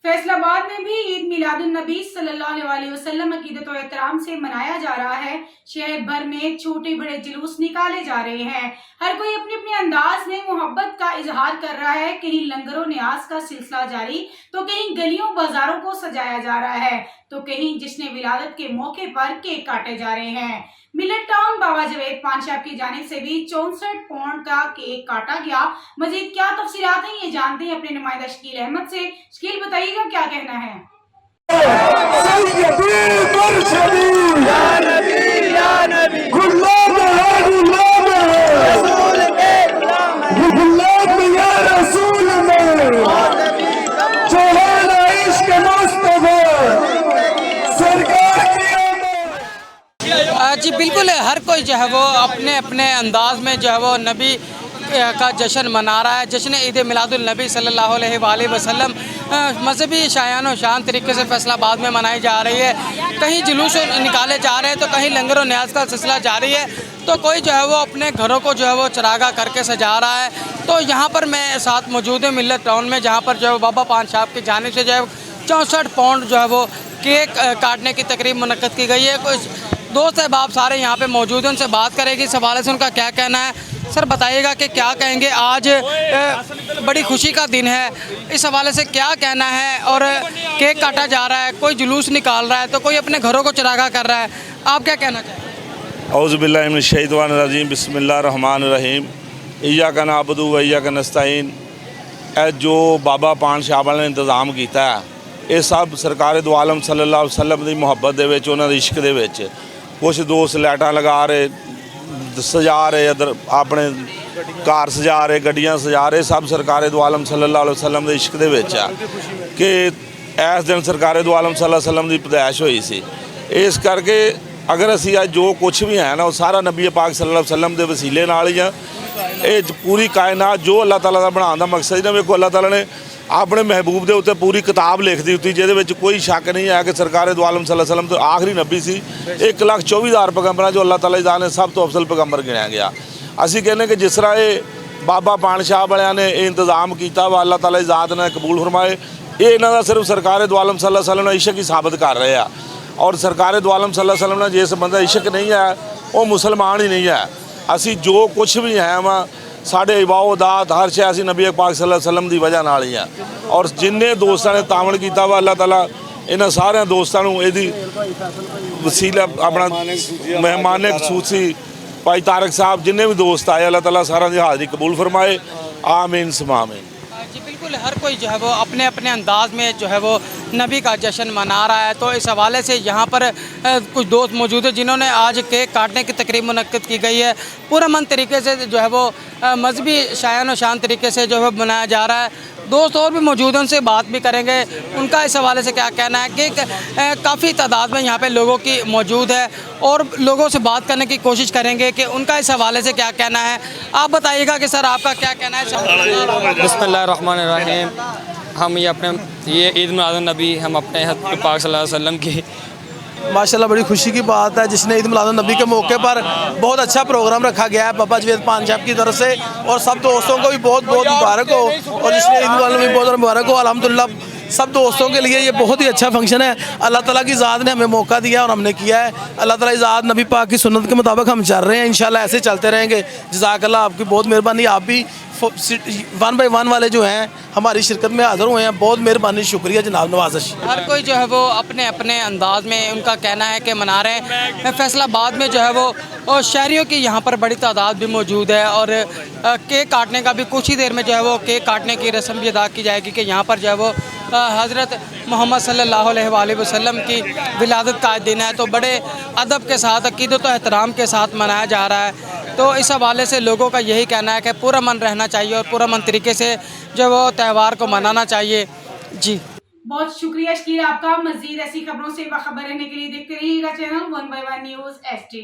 फैसलाबाद में भी ईद मिलादुन नबी सल्लल्लाहु अलैहि वसल्लम अकीदत और एहतराम से मनाया जा रहा है। शहर भर में छोटे बड़े जुलूस निकाले जा रहे हैं। हर कोई अपने अपने अंदाज में मोहब्बत का इजहार कर रहा है। कहीं लंगरों न्याज का सिलसिला जारी, तो कहीं गलियों बाजारों को सजाया जा रहा है, तो कहीं जिश्न विलादत के मौके पर केक काटे जा रहे हैं। मिलेट टाउन बाबा जवेद पान साहब की जानिब से भी 64 पाउंड का केक काटा गया। मजीद क्या तफसीलात हैं ये जानते हैं अपने नुमाइंदा शकील अहमद से। शकील बताइएगा क्या कहना है। जी बिल्कुल, हर कोई जो है वो अपने अपने अंदाज में जो है वो नबी का जश्न मना रहा है। जश्न ईद मिलादुल नबी सल्लल्लाहु अलैहि वसल्लम मजहबी शायान व शान तरीके से फैसलाबाद में मनाई जा रही है। कहीं जुलूस निकाले जा रहे हैं, तो कहीं लंगर व न्याज का सिलसिला जारी है, तो कोई जो है वो अपने घरों को जो है वो चरागा करके सजा रहा है। तो यहाँ पर मैं साथ मौजूद हूँ मिल्लत टाउन में, जहाँ पर जो है बाबा पान साहब की जानिब से जो है 64 पाउंड जो है वो केक काटने की तकरीब मुनक्कद की गई है। कुछ दोस्त अहबाब सारे यहाँ पे मौजूद हैं, उनसे बात करेगी इस हवाले से उनका क्या कहना है। सर बताइएगा कि क्या कहेंगे, आज बड़ी खुशी का दिन है, इस हवाले से क्या कहना है। और केक काटा जा रहा है, कोई जुलूस निकाल रहा है, तो कोई अपने घरों को चरागा कर रहा है, आप क्या कहना चाहेंगे। औज़ु बिल्लाहि मिनश शैतानिर रजीम, बिस्मिल्लाहिर रहमानिर रहीम, इय्याका नअबुदु व इय्याका नस्तईन। जो बाबा पान साहब वाले ने इंतज़ाम किया है, ये सब सरकार दो आलम सल्लल्लाहु अलैहि वसल्लम की मुहब्बत दे विच, उन्हां दे इश्क दे विच। कुछ दोस्त लाइटां लगा रहे, सजा रहे, अदर अपने घर सजा रहे, गड्डियां सजा रहे, सब सरकार दो आलम सल्लल्लाहु अलैहि वसल्लम के इश्क दे विच आ कि इस दिन सरकार दो आलम सल्लल्लाहु अलैहि वसल्लम की पैदाइश हुई सी। इस करके अगर असी अज जो कुछ भी है ना, वो सारा नबी पाक सल्लल्लाहु अलैहि वसल्लम के वसीले नाल ही आ। ये पूरी कायनात जो अल्लाह ताला का बनाने का मकसद ना, वेखो अल्लाह ताला ने अपने महबूब के उत्ते पूरी किताब लिख दी होती, जिहदे कोई शक नहीं है कि सरकार दो आलम सल्लल्लाहु अलैहि वसल्लम तो आखिरी नबी सी। 1,24,000 पैगंबर जो अल्लाह ताला दी जात ने सब तो अफसल पैगंबर गिणिया गया। असी कहने कि जिस तरह ये बाबा पान साहब वालियां ने इंतजाम किया वा, अल्लाह ताला दी जात ने कबूल फरमाए। ये इन्हां दा सिर्फ सरकार दो आलम सल्लल्लाहु अलैहि वसल्लम इश्क ही साबित कर रहे हैं। और सरकार दो आलम सल्लल्लाहु अलैहि वसल्लम ने जिस बंदा इश्क नहीं है, वो मुसलमान ही नहीं है। असी जो कुछ भी हैं वा, साढ़े इबादत हर शे असी नबी पाक सल्लल्लाहु अलैहि वसल्लम की वजह नाल ही है। और जिन्ने दोस्तों ने तामन किया वा, अल्लाह ताला इन्हां सारे दोस्तों को यदी वसीला अपना मेहमान खसूसी भाई तारक साहब, जिन्ने भी दोस्त आए, अल्लाह ताला सारा की हाज़री कबूल फरमाए, आमीन सुम्मा आमीन। जी बिल्कुल, हर कोई जो है वो अपने अपने अंदाज में जो है वो नबी का जश्न मना रहा है। तो इस हवाले से यहाँ पर कुछ दोस्त मौजूद हैं जिन्होंने आज केक काटने की तकरीब मुनक्किद की गई है। पुरअमन तरीके से जो है वो मजहबी शायान व शान तरीके से जो है बनाया जा रहा है। दोस्त और भी मौजूद हैं, उनसे बात भी करेंगे, उनका इस हवाले से क्या कहना है कि काफ़ी तादाद में यहाँ पे लोगों की मौजूद है, और लोगों से बात करने की कोशिश करेंगे कि उनका इस हवाले से क्या कहना है। आप बताइएगा कि सर आपका क्या कहना है। बिस्मिल्लाहिर्रहमानिर्रहीम। हम ये ईद मिलादुन नबी हम अपने पाक सल्लल्लाहु अलैहि वसल्लम की माशाल्लाह बड़ी खुशी की बात है, जिसने ईद मिलादुन नबी के मौके पर बहुत अच्छा प्रोग्राम रखा गया है बाबा जवेद पान साहब की तरफ से, और सब दोस्तों को भी बहुत बहुत मुबारक हो। और जिसने ईद मिलादुन नबी बहुत मुबारक हो। अल्हम्दुलिल्लाह सब दोस्तों के लिए ये बहुत ही अच्छा फंक्शन है। अल्लाह ताला की ज़ात ने हमें मौका दिया और हमने किया है। अल्लाह ताला की ज़ात नबी पाक की सुन्नत के मुताबिक हम चल रहे हैं, इंशाल्लाह ऐसे चलते रहेंगे। जज़ाकल्लाह, आपकी बहुत मेहरबानी। आप भी 1 बाय 1 वाले जो हैं हमारी शिरकत में हाज़िर हुए हैं, बहुत मेहरबानी, शुक्रिया जनाब, नवाज़िश। हर कोई जो है वो अपने अपने अंदाज में उनका कहना है कि मना रहे हैं। फैसलाबाद में जो है वो और शहरियों की यहाँ पर बड़ी तादाद भी मौजूद है, और केक काटने का भी कुछ ही देर में जो है वो केक काटने की रस्म भी अदा की जाएगी कि यहाँ पर जो है वो हज़रत मोहम्मद सल्लल्लाहु अलैहि वसल्लम की विलादत का दिन है, तो बड़े अदब के साथ, अक़ीदत और एहतराम के साथ मनाया जा रहा है। तो इस हवाले से लोगों का यही कहना है कि पुरअमन रहना चाहिए और पुरअमन तरीके से जो वो त्यौहार को मनाना चाहिए। जी बहुत शुक्रिया शकील आपका। मज़ीद ऐसी खबरों से बाखबर रहने के लिए देखते रहिएगा चैनल 1 by 1 न्यूज़ HD।